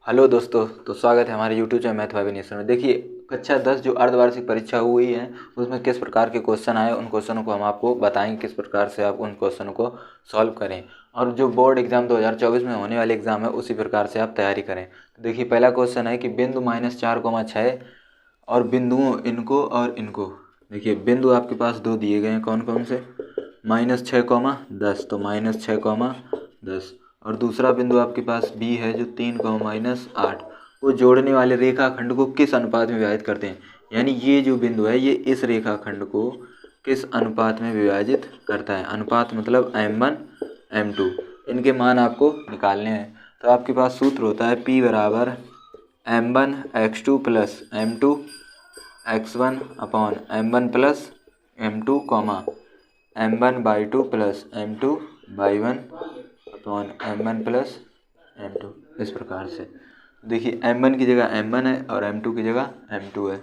Hello दोस्तों, तो स्वागत है हमारे यूट्यूब चैनल मैथ वाइब्रेशन में। देखिए, कक्षा 10 जो अर्धवार्षिक परीक्षा हुई है उसमें किस प्रकार के क्वेश्चन आए, उन क्वेश्चनों को हम आपको बताएंगे किस प्रकार से आप उन क्वेश्चनों को सॉल्व करें, और जो बोर्ड एग्जाम 2024 में होने वाले एग्जाम है उसी प्रकार से आप तैयारी करें। तो देखिए, पहला क्वेश्चन है कि बिंदु -4,6 और बिंदुओं इनको और इनको। देखिए, बिंदु आपके पास दो दिए गए हैं, कौन कौन से? -6,10, तो -6,10। और दूसरा बिंदु आपके पास बी है जो 3,-8 को जोड़ने वाले रेखाखंड को किस अनुपात में विभाजित करते हैं। यानी ये जो बिंदु है ये इस रेखाखंड को किस अनुपात में विभाजित करता है। अनुपात मतलब m1 m2। इनके मान आपको निकालने हैं। तो आपके पास सूत्र होता है P बराबर m1x2 plus m2 x1 upon m1 plus m2 comma m1/2 plus m2/1 upon m1 plus m2। इस प्रकार से देखिए, m1 की जगह m1 है और m2 की जगह m2 है।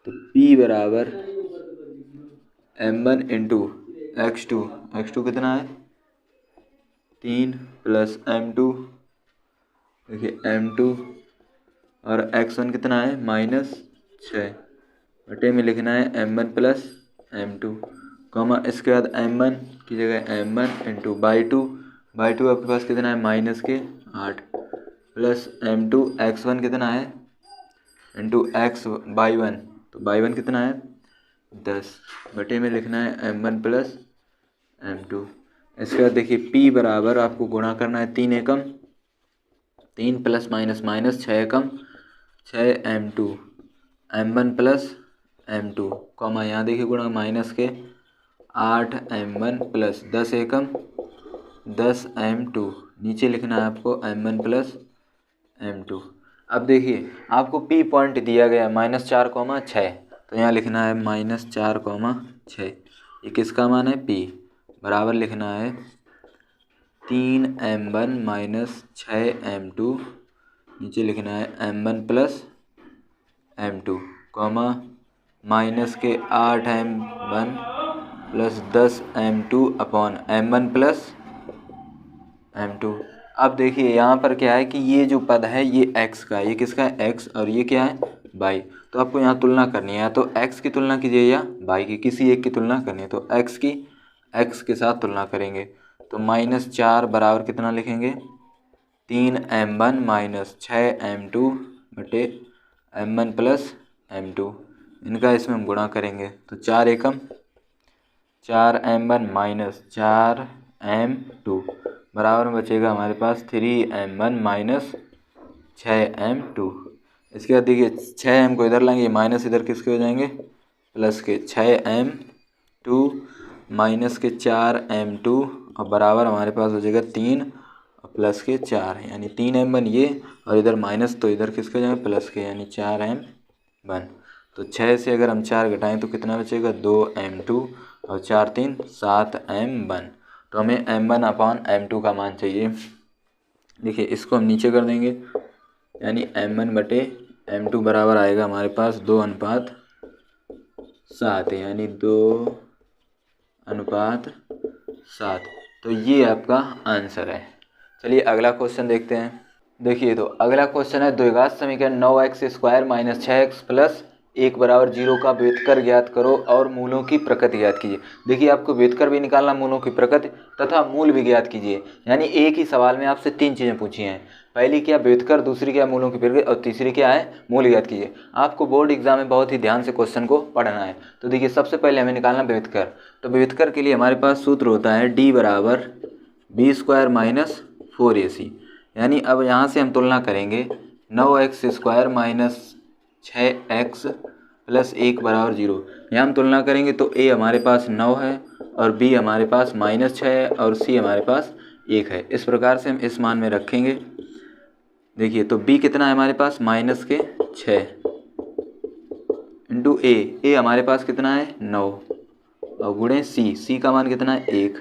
तो P बराबर m1 इंटू x2 कितना है 3 प्लस m2। देखिए m2 और x1 कितना है -6 बटे में लिखना है m1 प्लस m2 कॉमा इसके बाद m1 की जगह m1 इंटू बाई टू आपके पास कितना है -8 प्लस m2 x1 कितना है इंटू x/1, तो बाई 1 कितना है 10 बटे में लिखना है m1 प्लस m2। इसके बाद देखिए p बराबर आपको गुणा करना है 3 एकम 3 प्लस माइनस माइनस 6 एकम 6 m2 m1 plus m2 comma यहाँ देखिए गुणा माइनस के 8 m1 प्लस 10 एकम 10 m2 नीचे लिखना है आपको m1 प्लस m2। अब देखिए आपको P पॉइंट दिया गया है -4,6, तो यहाँ लिखना है -4,6। ये किसका मान है P बराबर लिखना है 3m1 -6m2 नीचे लिखना है m1 plus m2 comma minus के 8m1 plus 10m2 upon m1 plus m2। अब देखिए यहाँ पर क्या है कि ये जो पद है ये x का है, ये किसका है x, और ये क्या है y। तो आपको यहाँ तुलना करनी है, तो x की तुलना कीजिए या y की, किसी एक की तुलना करनी है। तो x की x के साथ तुलना करेंगे, तो -4 बराबर कितना लिखेंगे 3m1 -6m2 बटे m1 प्लस m2। इनका इसमें हम गुणा करेंगे, तो 4 एकम 4m1 -4m2 बराबर में बचेगा हमारे पास 3m1 -6m2। इसके बाद देखिए 6m को इधर लाएंगे, माइनस इधर किसके हो जाएंगे प्लस के 6m2 माइनस के 4m2 और बराबर हमारे पास हो जाएगा 3 और प्लस के 4, यानी 3m1 ये, और इधर माइनस तो इधर किसके हो जाएंगे प्लस के, यानी 4m1। तो 6 से अगर हम 4 घटाएं तो कितना बचेगा 2m2 और 4 3 7m1। तो हमें m1 अपॉन m2 का मान चाहिए। देखिए इसको हम नीचे कर देंगे, यानी m1 बटे m2 बराबर आएगा हमारे पास 2:7, यानी 2:7। तो ये आपका आंसर है। चलिए अगला क्वेश्चन देखते हैं। देखिए, तो अगला क्वेश्चन है द्विघात समीकरण 9x² - 6x प्लस 1 बराबर 0 का व्युत्कर ज्ञात करो और मूलों की प्रकृति ज्ञात कीजिए। देखिए आपको व्युत्कर भी निकालना, मूलों की प्रकृति तथा मूल भी ज्ञात कीजिए। यानी एक ही सवाल में आपसे 3 चीज़ें पूछी हैं। पहली क्या व्युत्कर, दूसरी क्या मूलों की प्रकृति, और तीसरी क्या है मूल ज्ञात कीजिए। आपको बोर्ड एग्जाम में बहुत ही ध्यान से क्वेश्चन को पढ़ना है। तो देखिए सबसे पहले हमें निकालना व्युत्कर। तो व्युत्कर के लिए हमारे पास सूत्र होता है D बराबर b² - 4ac। यानी अब यहाँ से हम तुलना करेंगे 9x² - 6x प्लस 1 बराबर 0। यहाँ हम तुलना करेंगे तो a हमारे पास 9 है और b हमारे पास -6 है और c हमारे पास 1 है। इस प्रकार से हम इस मान में रखेंगे। देखिए तो b कितना है हमारे पास -6 इंटू a हमारे पास कितना है 9 और गुणे c का मान कितना है 1।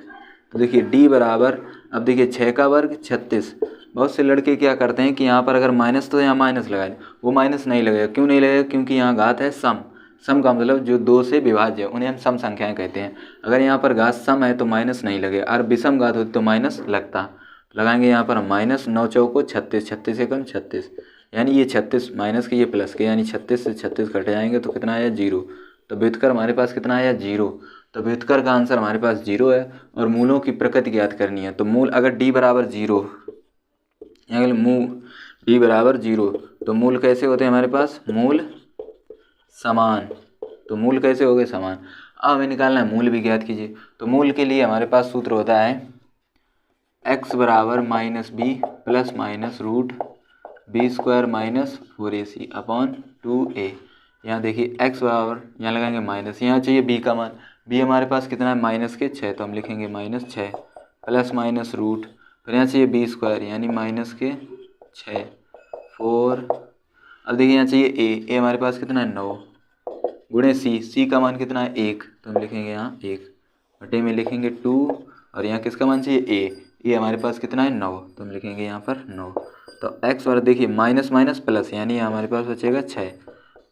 तो देखिए d बराबर, अब देखिए 6 का वर्ग 36। बहुत से लड़के क्या करते हैं कि यहाँ पर अगर माइनस तो यहाँ माइनस लगा दें, वो माइनस नहीं लगेगा। क्यों नहीं लगेगा? क्योंकि यहाँ घात है सम। सम का मतलब जो 2 से विभाज्य है उन्हें हम सम संख्याएं कहते हैं। अगर यहाँ पर घात सम है तो माइनस नहीं लगेगा, और विषम घात होती तो माइनस लगता। लगाएंगे यहाँ पर माइनस, 9 चौको 36, 36 एकम 36, यानी ये 36 माइनस के ये प्लस के, यानी 36 से 36 कट जाएंगे तो कितना आया 0। तो व्युत्कर हमारे पास कितना आया 0। तो व्युत्कर का आंसर हमारे पास 0 है। और मूलों की प्रकृति ज्ञात करनी है। तो मूल अगर d बराबर 0, अगर d बराबर 0 तो मूल कैसे होते हैं हमारे पास, मूल समान। तो मूल कैसे हो गए, समान। अब हमें निकालना है मूल भी ज्ञात कीजिए। तो मूल के लिए हमारे पास सूत्र होता है x बराबर minus B plus minus root B square minus 4ac upon 2a। यहाँ देखिए x बराबर, यहाँ लगाएंगे माइनस, यहाँ चाहिए b का मान, b हमारे पास कितना है माइनस के 6, तो हम लिखेंगे माइनस 6 प्लस माइनस रूट, फिर यहाँ चाहिए बी स्क्वायर यानी माइनस के 6 4। अब देखिए यहाँ चाहिए a हमारे पास कितना है 9 गुणे c का मान कितना है 1, तो हम लिखेंगे यहाँ 1 बटे में लिखेंगे 2, और यहाँ किसका मान चाहिए a हमारे पास कितना है 9, तो हम लिखेंगे यहाँ पर 9। तो x वर्ग देखिए माइनस माइनस प्लस, यानी हमारे पास बचेगा 6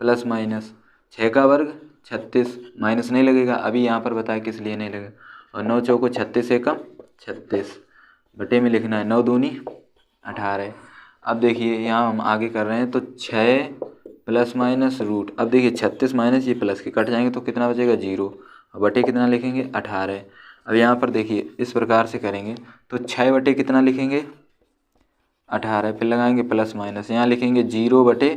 प्लस माइनस 6 का वर्ग 36, माइनस नहीं लगेगा अभी, यहाँ पर बताया किस लिए नहीं लगेगा। और 9 चौको 36 एकम 36 बटे में लिखना है 9 दूनी 18। अब देखिए यहाँ हम आगे कर रहे हैं तो 6 प्लस माइनस रूट, अब देखिए 36 माइनस ये प्लस के कट जाएंगे तो कितना बचेगा 0, और बटे कितना लिखेंगे 18। अब यहाँ पर देखिए इस प्रकार से करेंगे तो 6 बटे कितना लिखेंगे 18, फिर लगाएंगे प्लस माइनस, यहाँ लिखेंगे 0 बटे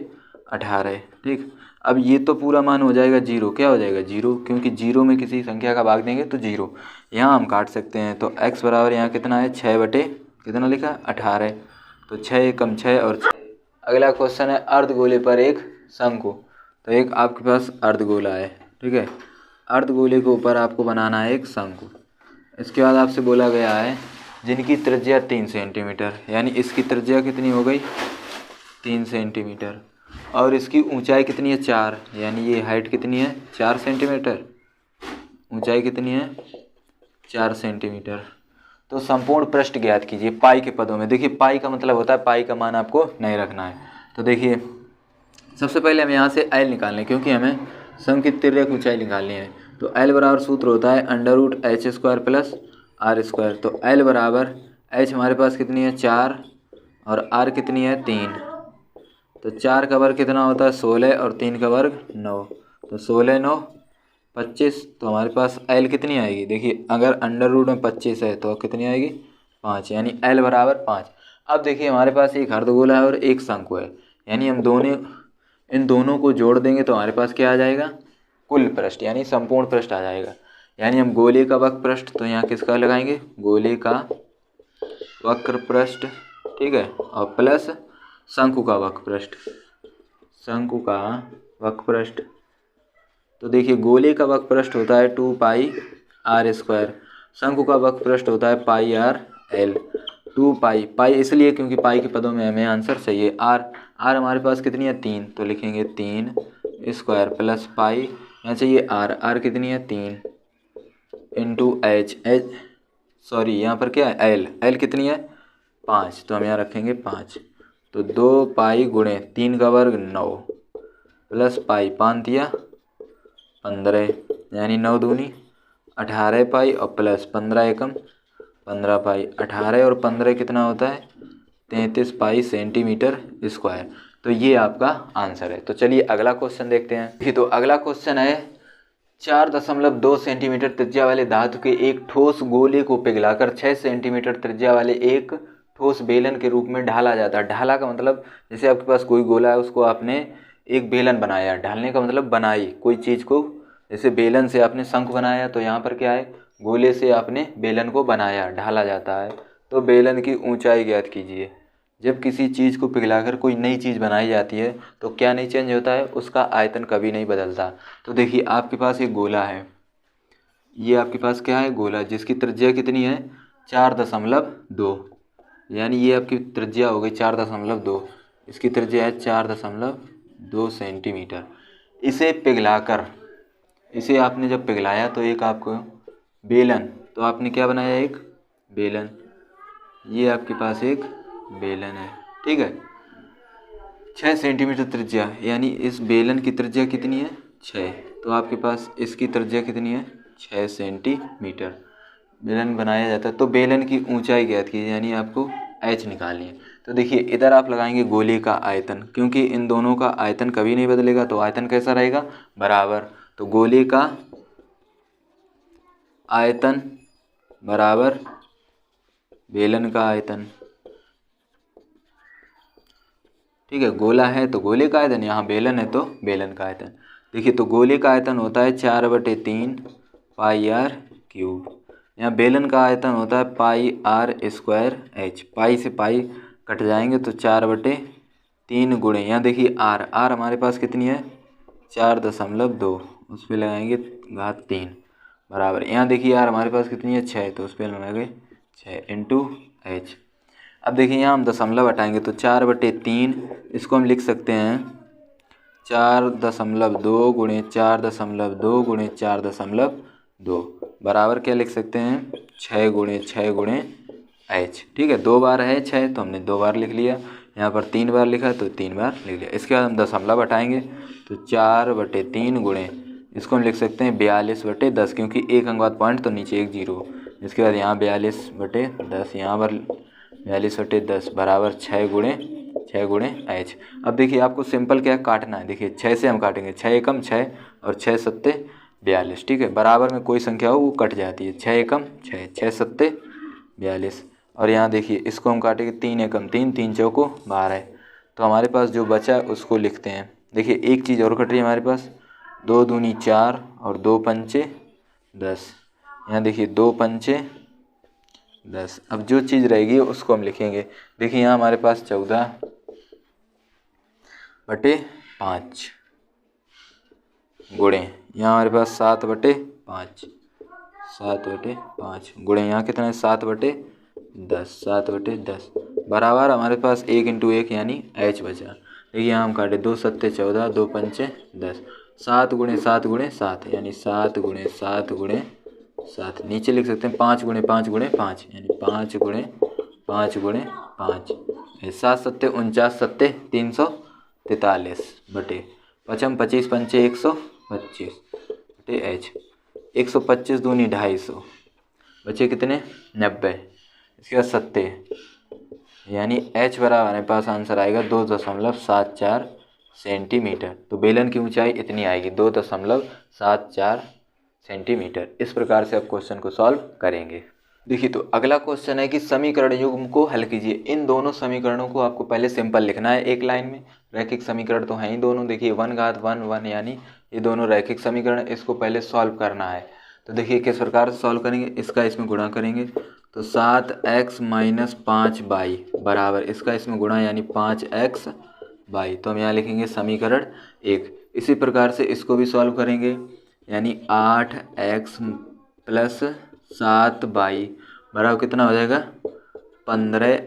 18। ठीक, अब ये तो पूरा मान हो जाएगा 0, क्या हो जाएगा 0, क्योंकि 0 में किसी संख्या का भाग देंगे तो 0। यहाँ हम काट सकते हैं, तो x बराबर यहाँ कितना है 6 बटे कितना लिखा 18, तो 6 एकम 6 और 6। अगला क्वेश्चन है अर्धगोले पर एक शंकु। तो एक आपके पास अर्धगोला है, ठीक है, अर्धगोले के ऊपर आपको बनाना है एक शंकु। इसके बाद आपसे बोला गया है जिनकी त्रिज्या 3 सेंटीमीटर, यानी इसकी त्रिज्या कितनी हो गई 3 सेंटीमीटर, और इसकी ऊंचाई कितनी है 4, यानी ये हाइट कितनी है 4 सेंटीमीटर, ऊंचाई कितनी है 4 सेंटीमीटर। तो संपूर्ण पृष्ठ ज्ञात कीजिए पाई के पदों में। देखिए पाई का मतलब होता है पाई का मान आपको नहीं रखना है। तो देखिए सबसे पहले हम यहाँ से एल निकाल लें, क्योंकि हमें शंकु की तिर्यक ऊंचाई निकालनी है। तो एल बराबर सूत्र होता है under root H square plus R square. तो एल बराबर एच हमारे पास कितनी है 4 और आर कितनी है 3, तो 4 का वर्ग कितना होता है 16 और 3 का वर्ग 9, तो 16 9 25। तो हमारे पास एल कितनी आएगी, देखिए अगर अंडर रूट में 25 है तो कितनी आएगी 5, यानी एल बराबर 5। अब देखिए हमारे पास एक अर्धगोला है और एक शंकु है, यानी हम इन दोनों को जोड़ देंगे तो हमारे पास क्या आ जाएगा कुल पृष्ठ, यानी संपूर्ण पृष्ठ आ जाएगा। यानी हम गोले का वक्र पृष्ठ, तो यहाँ किसका लगाएंगे गोले का वक्र पृष्ठ, ठीक है, और प्लस शंकु का वक्र पृष्ठ, शंकु का वक्र पृष्ठ। तो देखिए गोले का वक्र पृष्ठ होता है 2 पाई आर स्क्वायर, शंकु का वक्र पृष्ठ होता है पाई आर एल। 2 पाई इसलिए क्योंकि पाई के पदों में हमें आंसर चाहिए आर हमारे पास कितनी है 3, तो लिखेंगे 3 स्क्वायर प्लस पाई, यहाँ चाहिए आर कितनी है 3 इंटू एच सॉरी यहाँ पर क्या है एल कितनी है 5, तो हम यहाँ रखेंगे 5। तो 2 पाई गुणे 3 का वर्ग 9 प्लस पाई 5 दिया 15, यानी 9 दूनी 18 पाई और प्लस 15 एकम 15 पाई। 18 और 15 कितना होता है 33 पाई सेंटीमीटर स्क्वायर। तो ये आपका आंसर है। तो चलिए अगला क्वेश्चन देखते हैं। तो अगला क्वेश्चन है 4.2 सेंटीमीटर त्रिज्या वाले धातु के एक ठोस गोले को पिघलाकर 6 सेंटीमीटर त्रिज्या वाले एक ठोस बेलन के रूप में ढाला जाता है। ढाला का मतलब जैसे आपके पास कोई गोला है उसको आपने एक बेलन बनाया, ढालने का मतलब बनाई कोई चीज़ को, जैसे बेलन से आपने शंख बनाया, तो यहाँ पर क्या है गोले से आपने बेलन को बनाया, ढाला जाता है। तो बेलन की ऊंचाई ज्ञात कीजिए। जब किसी चीज़ को पिघलाकर कोई नई चीज़ बनाई जाती है तो क्या नहीं चेंज होता है, उसका आयतन कभी नहीं बदलता। तो देखिए आपके पास एक गोला है, ये आपके पास क्या है गोला, जिसकी त्रिज्या कितनी है 4.2, यानी ये आपकी त्रिज्या हो गई 4.2, इसकी त्रिज्या है 4.2 सेंटीमीटर। इसे पिघलाकर, इसे आपने जब पिघलाया तो एक आपको बेलन, तो आपने क्या बनाया एक बेलन, ये आपके पास एक बेलन है, ठीक है। 6 सेंटीमीटर त्रिज्या, यानी इस बेलन की त्रिज्या कितनी है 6, तो आपके पास इसकी त्रिज्या कितनी है 6 सेंटीमीटर। बेलन बनाया जाता है तो बेलन की ऊंचाई ज्ञात कीजिए, यानी आपको h निकालनी है। तो देखिए इधर आप लगाएंगे गोले का आयतन, क्योंकि इन दोनों का आयतन कभी नहीं बदलेगा तो आयतन कैसा रहेगा, बराबर। तो गोले का आयतन बराबर बेलन का आयतन, ठीक है। गोला है तो गोले का आयतन, यहाँ बेलन है तो बेलन का आयतन। देखिए तो गोले का आयतन होता है 4/3 पाई आर क्यूब, यहाँ बेलन का आयतन होता है पाई आर स्क्वायर एच। पाई से पाई कट जाएंगे तो 4/3 गुणे, यहाँ देखिए आर हमारे पास कितनी है 4.2, उस पर लगाएंगे घात 3 बराबर, यहाँ देखिए आर हमारे पास कितनी है 6, तो उस पर लगाएंगे 6 इंटू एच। अब देखिए यहाँ हम दशमलव हटाएंगे तो 4/3, इसको हम लिख सकते हैं 4.2 गुणे 4.2 गुणे 4.2 बराबर क्या लिख सकते हैं 6 गुणे 6 गुणे एच, ठीक है। 2 बार है 6 तो हमने 2 बार लिख लिया, यहाँ पर 3 बार लिखा है तो 3 बार लिख लिया। इसके बाद हम दशमलव हटाएंगे तो 4/3 गुणे, इसको हम लिख सकते हैं 42/10, क्योंकि एक अंक बाद पॉइंट तो नीचे एक जीरो। इसके बाद यहाँ 42/10, यहाँ पर 42/10 बराबर 6 गुणे एच। अब देखिए आपको सिंपल क्या काटना है, देखिए 6 से हम काटेंगे, 6 एकम 6 और 6 सत्ते 42, ठीक है। बराबर में कोई संख्या हो वो कट जाती है, 6 एकम 6, 6 सत्ते 42। और यहाँ देखिए इसको हम काटेंगे 3 एकम 3, 3 चौको 12, तो हमारे पास जो बचा है उसको लिखते हैं। देखिए एक चीज़ और कट रही है हमारे पास, 2 दूनी 4 और 2 पंचे 10, यहाँ देखिए 2 पंचे 10। अब जो चीज़ रहेगी उसको हम लिखेंगे। देखिए यहाँ हमारे पास 14/5 गुणे, यहाँ हमारे पास 7/5, 7/5 गुणे यहाँ कितना है 7/10, 7/10 बराबर हमारे पास 1 इंटू 1 यानी h बचा। देखिए यहाँ हम काटे 2 सत्ते 14, 2 पंचे 10, 7 गुणे 7 गुणे 7, यानी 7 गुणे 7 गुणे 7। नीचे लिख सकते हैं 5 गुणे 5 गुणे 5, यानी 5 गुणे 5 गुणे 5, 7 सत्ते 49 सत्ते 343 बटे पचम 25 पंचे 125 बटे एच। 125 दूनी 250, बचे कितने 90, इसके बाद सत्ते, यानी एच बराबर हमारे पास आंसर आएगा 2.74 सेंटीमीटर। तो बेलन की ऊंचाई इतनी आएगी 2.74 सेंटीमीटर। इस प्रकार से आप क्वेश्चन को सॉल्व करेंगे। देखिए तो अगला क्वेश्चन है कि समीकरण युग्म को हल कीजिए। इन दोनों समीकरणों को आपको पहले सिंपल लिखना है एक लाइन में, रैखिक समीकरण तो हैं ही दोनों। देखिए 1 घात 1 1, यानी ये दोनों रैखिक समीकरण, इसको पहले सॉल्व करना है। तो देखिए किस प्रकार से सॉल्व करेंगे, इसका इसमें गुणा करेंगे तो 7x - 5y बराबर इसका इसमें गुणा, यानी 5xy। तो हम यहाँ लिखेंगे समीकरण 1। इसी प्रकार से इसको भी सॉल्व करेंगे, यानी 8x + 7y बराबर कितना हो जाएगा 15।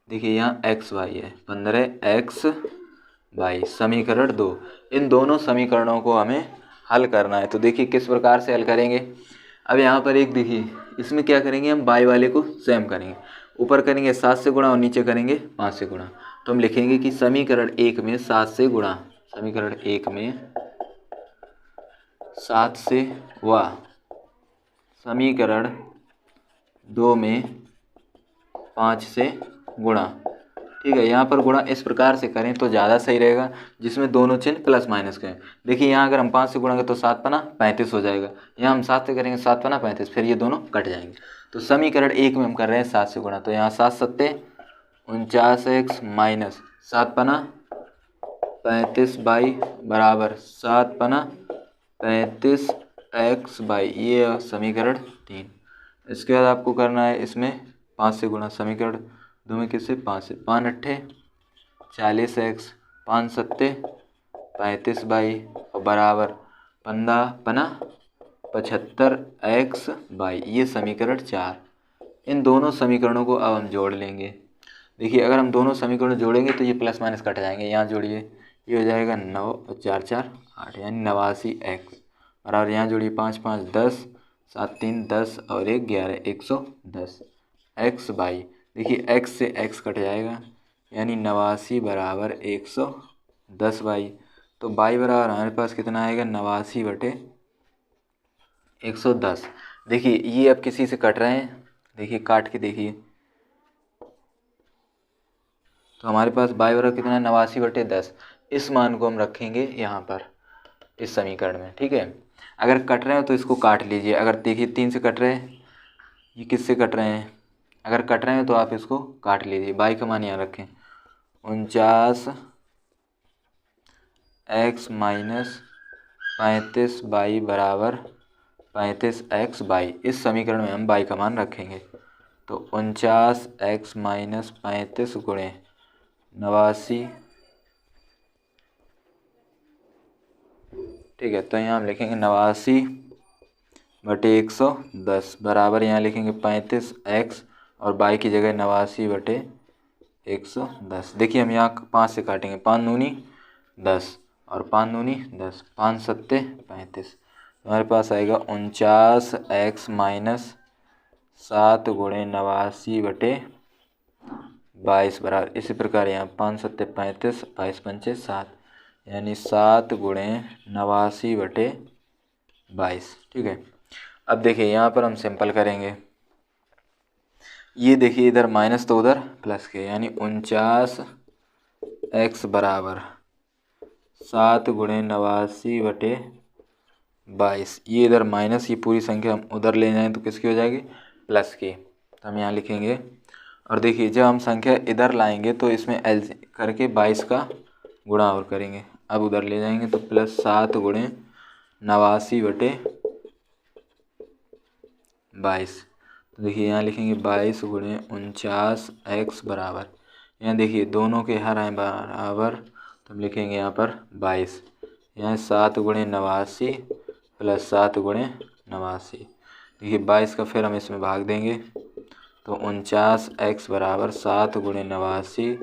देखिए यहाँ xy है 15xy, समीकरण 2। इन दोनों समीकरणों को हमें हल करना है। तो देखिए किस प्रकार से हल करेंगे। अब यहाँ पर एक देखिए इसमें क्या करेंगे, हम y वाले को सेम करेंगे, ऊपर करेंगे 7 से गुणा और नीचे करेंगे 5 से गुणा। तो हम लिखेंगे कि समीकरण 1 में 7 से गुणा, समीकरण 1 में 7 से व समीकरण 2 में 5 से गुणा, ठीक है। यहाँ पर गुणा इस प्रकार से करें तो ज़्यादा सही रहेगा, जिसमें दोनों चिन्ह प्लस माइनस के हैं। देखिए यहाँ अगर हम 5 से गुणा करें तो 7 पना 35 हो जाएगा, यहाँ हम 7 से करेंगे 7 पना 35, फिर ये दोनों कट जाएंगे। तो समीकरण 1 में हम कर रहे हैं 7 से गुणा, तो यहाँ 7 सत्ते 49x माइनस 7 पना 35y बराबर 7 पना 35xy, ये समीकरण 3। इसके बाद आपको करना है इसमें 5 से गुणा, समीकरण 2 में किससे 5 से, 5 अट्ठे 40x 5 सत्ते 35y बराबर 15 पना 75xy, ये समीकरण 4। इन दोनों समीकरणों को अब हम जोड़ लेंगे। देखिए अगर हम दोनों समीकरण जोड़ेंगे तो ये प्लस माइनस कट जाएंगे, यहाँ जोड़िए ये हो जाएगा 9 और 4 4 8, यानी 89x बराबर, यहाँ जोड़िए 5 5 10 7 3 10 और 1 11 110 xy। देखिए x से x कट जाएगा, यानी 89 बराबर 110y। तो y बराबर हमारे पास कितना आएगा 89/110, देखिए ये अब किसी से कट रहे हैं, देखिए काट के देखिए, तो हमारे पास y बराबर कितना है 89/10। इस मान को हम रखेंगे यहाँ पर इस समीकरण में, ठीक है। अगर कट रहे हो तो इसको काट लीजिए, अगर देखिए 3 से कट रहे हैं, ये किससे कट रहे हैं, अगर कट रहे हैं तो आप इसको काट लीजिए। y का मान यहाँ रखें 49x - 35y बराबर 35x/। इस समीकरण में हम y का मान रखेंगे, तो 49x - 35 गुणे 89, ठीक है। तो यहाँ हम लिखेंगे 89/110 बराबर यहाँ लिखेंगे 35x और y की जगह 89/110। देखिए हम यहाँ 5 से काटेंगे, 5 दूनी 10 और 5 दूनी 10, 5 सत्ते 35। हमारे पास आएगा 49x - 7 गुणे 89/22 बराबर, इसी प्रकार यहाँ 5 सत्ते 35, 22 पंचे 7, यानी 7 गुणे 89/22, ठीक है। अब देखिए यहाँ पर हम सिंपल करेंगे, ये देखिए इधर माइनस तो उधर प्लस के, यानी 49x बराबर 7 गुणे 89/22। ये इधर माइनस, ये पूरी संख्या हम उधर ले जाएं तो किसकी हो जाएगी, प्लस की। तो हम यहाँ लिखेंगे, और देखिए जब हम संख्या इधर लाएंगे तो इसमें एल करके 22 का गुणा और करेंगे। अब उधर ले जाएंगे तो प्लस 7 गुणे 89/22। तो देखिए यहाँ लिखेंगे 22 गुणे 49x बराबर, यहाँ देखिए दोनों के हर आए बराबर, तो हम लिखेंगे यहाँ पर 22, यहाँ 7 गुणे 89 प्लस 7 गुणे 89। देखिए 22 का फिर हम इसमें भाग देंगे, तो 49x बराबर 7 गुणे 89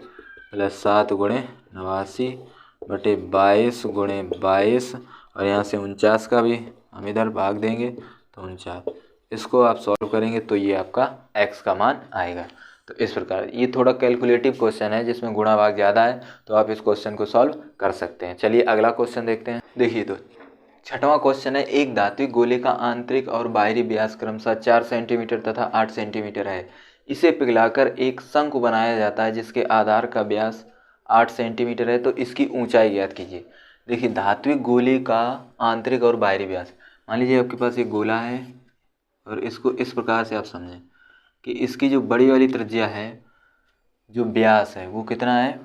प्लस 7 गुणे 89/22 गुणे 22, और यहाँ से 49 का भी हम इधर भाग देंगे तो 49। इसको आप सॉल्व करेंगे तो ये आपका x का मान आएगा। तो इस प्रकार ये थोड़ा कैलकुलेटिव क्वेश्चन है जिसमें गुणा भाग ज़्यादा है, तो आप इस क्वेश्चन को सॉल्व कर सकते हैं। चलिए अगला क्वेश्चन देखते हैं। देखिए तो छठवां क्वेश्चन है, एक धात्विक गोले का आंतरिक और बाहरी व्यास क्रमशः 4 सेंटीमीटर तथा 8 सेंटीमीटर है। इसे पिघलाकर एक शंकु बनाया जाता है जिसके आधार का व्यास 8 सेंटीमीटर है, तो इसकी ऊंचाई ज्ञात कीजिए। देखिए धात्विक गोले का आंतरिक और बाहरी व्यास, मान लीजिए आपके पास एक गोला है और इसको इस प्रकार से आप समझें कि इसकी जो बड़ी वाली त्रिज्या है, जो व्यास है वो कितना है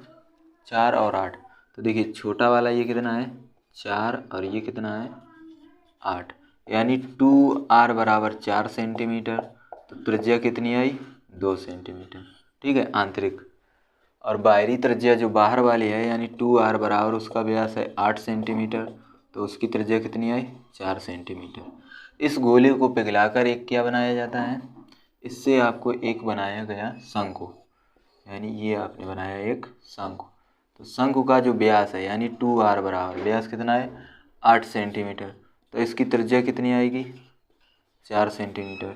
4 और 8। तो देखिए छोटा वाला ये कितना है 4 और ये कितना है 8, यानी 2r बराबर 4 सेंटीमीटर। तो त्रिज्या कितनी आई 2 सेंटीमीटर, ठीक है आंतरिक। और बाहरी त्रिज्या जो बाहर वाली है यानी 2r बराबर उसका व्यास है 8 सेंटीमीटर, तो उसकी त्रिज्या कितनी आई 4 सेंटीमीटर। इस गोले को पिघलाकर एक क्या बनाया जाता है, इससे आपको एक बनाया गया शंकु, यानी ये आपने बनाया एक शंकु। तो शंकु का जो व्यास है यानी 2r बराबर व्यास कितना है 8 सेंटीमीटर, तो इसकी त्रिज्या कितनी आएगी 4 सेंटीमीटर।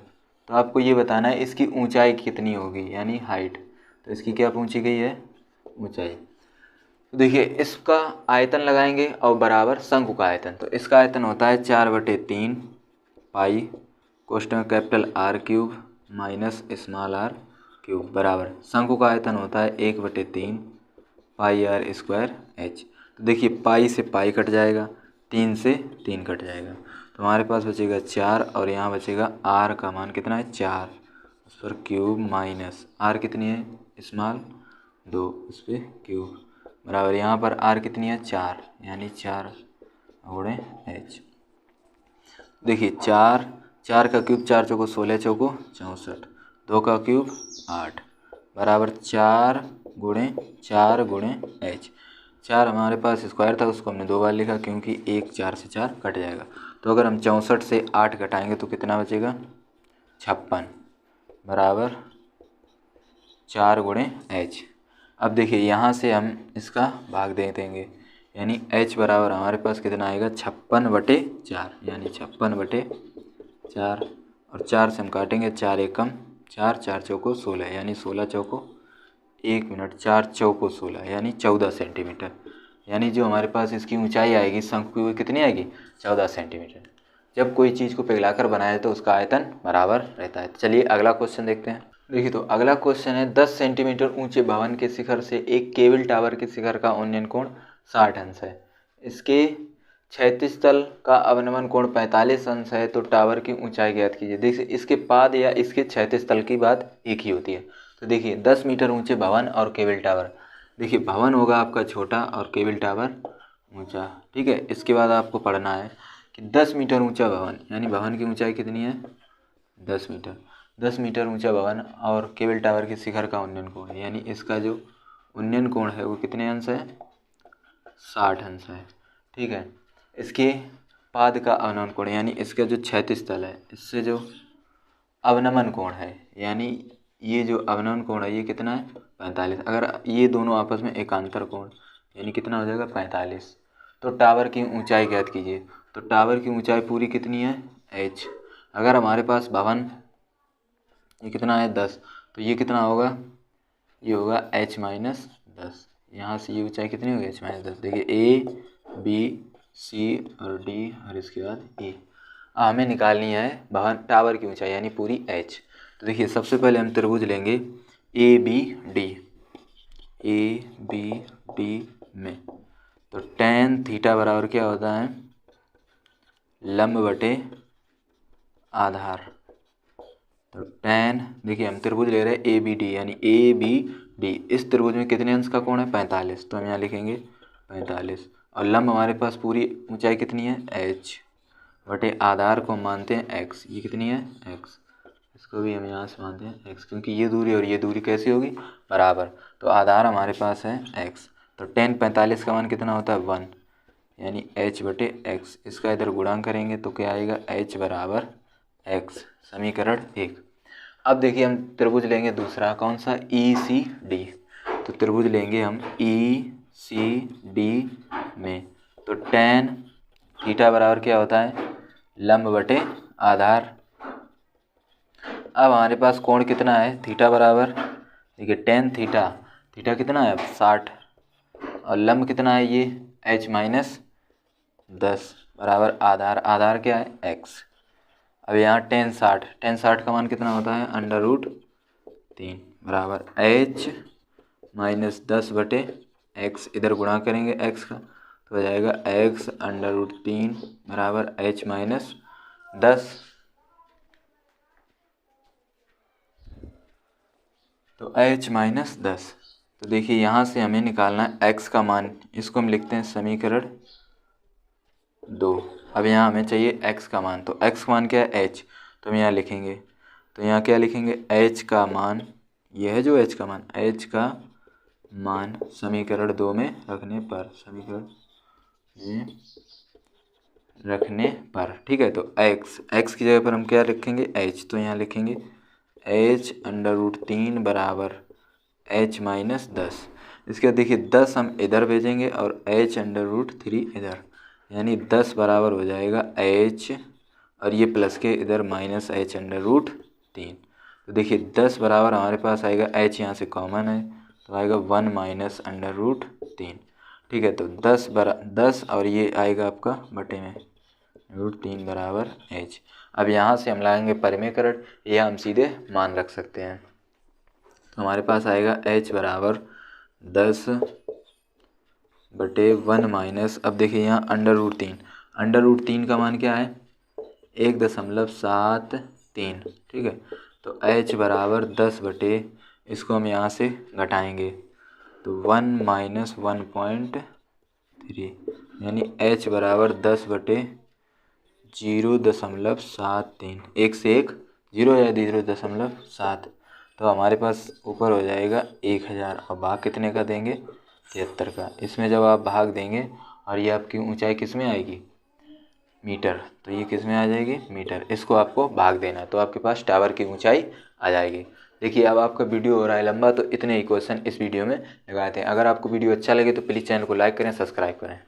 तो आपको ये बताना है इसकी ऊंचाई कितनी होगी यानी हाइट, तो इसकी क्या पूछी गई है ऊंचाई। तो देखिए इसका आयतन लगाएंगे और बराबर शंकु का आयतन, तो इसका आयतन होता है 4/3 पाई कोष्ठक में capital R cube minus small r cube बराबर शंकु का आयतन होता है 1/3 पाई r स्क्वायर h। तो देखिए पाई से पाई कट जाएगा, 3 से 3 कट जाएगा, तो हमारे पास बचेगा 4 और यहाँ बचेगा r का मान कितना है 4, उस पर क्यूब माइनस r कितनी है स्मॉल 2 उस पर क्यूब बराबर यहाँ पर r कितनी है 4 यानी 4 गुणे h। देखिए 4 का क्यूब 4 चौको 16 चौको 64, 2 का क्यूब 8 बराबर 4 गुणे h। 4 हमारे पास स्क्वायर था उसको हमने 2 बार लिखा क्योंकि 1 4 से 4 कट जाएगा। तो अगर हम 64 से 8 घटाएंगे तो कितना बचेगा 56 बराबर 4 गुणे h। अब देखिए यहाँ से हम इसका भाग दे देंगे, यानी h बराबर हमारे पास कितना आएगा 56/4, यानी 56/4, और 4 से हम काटेंगे 4 एकम 4, 4 चौको 16 यानी 16 चौको 1 मिनट 4 चौको 16 यानी 14 सेंटीमीटर। यानी जो हमारे पास इसकी ऊंचाई आएगी शंकु की वो कितनी आएगी 14 सेंटीमीटर। जब कोई चीज़ को पिघलाकर बनाया तो उसका आयतन बराबर रहता है। चलिए अगला क्वेश्चन देखते हैं। देखिए तो अगला क्वेश्चन है 10 सेंटीमीटर ऊंचे भवन के शिखर से एक केबल टावर के शिखर का उन्नयन कोण 60 अंश है। इसके क्षैतिज तल का अवनमन कोण 45 अंश है, तो टावर की ऊंचाई ज्ञात कीजिए। देखिए इसके पाद या इसके क्षैतिज तल की बात एक ही होती है। तो देखिए 10 मीटर ऊंचे भवन और केबल टावर, देखिए भवन होगा आपका छोटा और केबल टावर ऊंचा, ठीक है। इसके बाद आपको पढ़ना है कि 10 मीटर ऊंचा भवन, यानी भवन की ऊंचाई कितनी है 10 मीटर। 10 मीटर ऊंचा भवन और केबल टावर के शिखर का उन्नयन कोण, यानी इसका जो उन्नयन कोण है वो कितने अंश है 60 अंश है, ठीक है। इसके पाद का अवनमन कोण, यानी इसका जो क्षैतिज तल है इससे जो अवनमन कोण है, यानी ये जो अवनमन कोण है ये कितना है 45। अगर ये दोनों आपस में एकांतर कोण, यानी कितना हो जाएगा 45। तो टावर की ऊंचाई ज्ञात कीजिए। तो टावर की ऊंचाई पूरी कितनी है h। अगर हमारे पास भवन ये कितना है 10, तो ये कितना होगा, ये होगा h माइनस 10। यहाँ से ये ऊंचाई कितनी होगी h माइनस 10। देखिए a b c और d और इसके बाद e। हमें निकालनी है भवन टावर की ऊंचाई यानी पूरी h। तो देखिए सबसे पहले हम त्रिभुज लेंगे ए बी डी में। तो tan थीटा बराबर क्या होता है लंब बटे आधार। तो tan, देखिए हम त्रिभुज ले रहे हैं ए बी डी, यानी ए बी डी। इस त्रिभुज में कितने अंश का कोण है 45, तो हम यहाँ लिखेंगे 45। और लंब हमारे पास पूरी ऊंचाई कितनी है h बटे आधार को मानते हैं x। ये कितनी है x, इसको भी हम यहाँ से मानते हैं x, क्योंकि ये दूरी और ये दूरी कैसी होगी बराबर। तो आधार हमारे पास है x। तो tan 45 का मान कितना होता है 1, यानी h बटे x। इसका इधर गुणांक करेंगे तो क्या आएगा h बराबर x, समीकरण 1। अब देखिए हम त्रिभुज लेंगे दूसरा, कौन सा ई सी डी। तो त्रिभुज लेंगे हम ई सी डी में। तो tan थीटा बराबर क्या होता है लंब बटे आधार। अब हमारे पास कोण कितना है थीटा बराबर, देखिए tan थीटा, थीटा कितना है 60 और लंब कितना है ये h माइनस 10 बराबर आधार। आधार क्या है x। अब यहाँ tan 60 का मान कितना होता है √3 बराबर h माइनस 10 बटे x। इधर गुणा करेंगे x का तो हो जाएगा x √3 बराबर h माइनस 10। तो h माइनस 10। तो देखिए यहाँ से हमें निकालना है x का मान, इसको हम लिखते हैं समीकरण 2। अब यहाँ हमें चाहिए x का मान, तो x का मान क्या है h, तो हम यहाँ लिखेंगे। तो यहाँ क्या लिखेंगे h का मान, यह है जो h का मान, h का मान समीकरण 2 में रखने पर, समीकरण में रखने पर, ठीक है। तो x की जगह पर हम क्या रखेंगे h, तो यहाँ लिखेंगे h √3 बराबर h माइनस 10। इसके बाद देखिए 10 हम इधर भेजेंगे और h √3 इधर, यानी 10 बराबर हो जाएगा h और ये प्लस के इधर माइनस h √3। तो देखिए 10 बराबर हमारे पास आएगा h, यहाँ से कॉमन है तो आएगा 1 माइनस √3, ठीक है। तो 10 और ये आएगा आपका बटे में √3 बराबर h। अब यहाँ से हम लाएंगे परिमेयकरण, यह हम सीधे मान रख सकते हैं। तो हमारे पास आएगा h बराबर 10 बटे 1 माइनस, अब देखिए यहाँ √3 का मान क्या है 1.73, ठीक है। तो h बराबर 10 बटे, इसको हम यहाँ से घटाएंगे तो 1 माइनस 1.3, यानी h बराबर 10 बटे 0.73, एक से एक 0 या 0.7। तो हमारे पास ऊपर हो जाएगा 1000 और भाग कितने का देंगे 73 का। इसमें जब आप भाग देंगे और ये आपकी ऊंचाई किस में आएगी मीटर, तो ये किस में आ जाएगी मीटर। इसको आपको भाग देना तो आपके पास टावर की ऊंचाई आ जाएगी। देखिए अब आपका वीडियो हो रहा है लंबा, तो इतने ही क्वेश्चन इस वीडियो में लगाते हैं। अगर आपको वीडियो अच्छा लगे तो प्लीज़ चैनल को लाइक करें, सब्सक्राइब करें।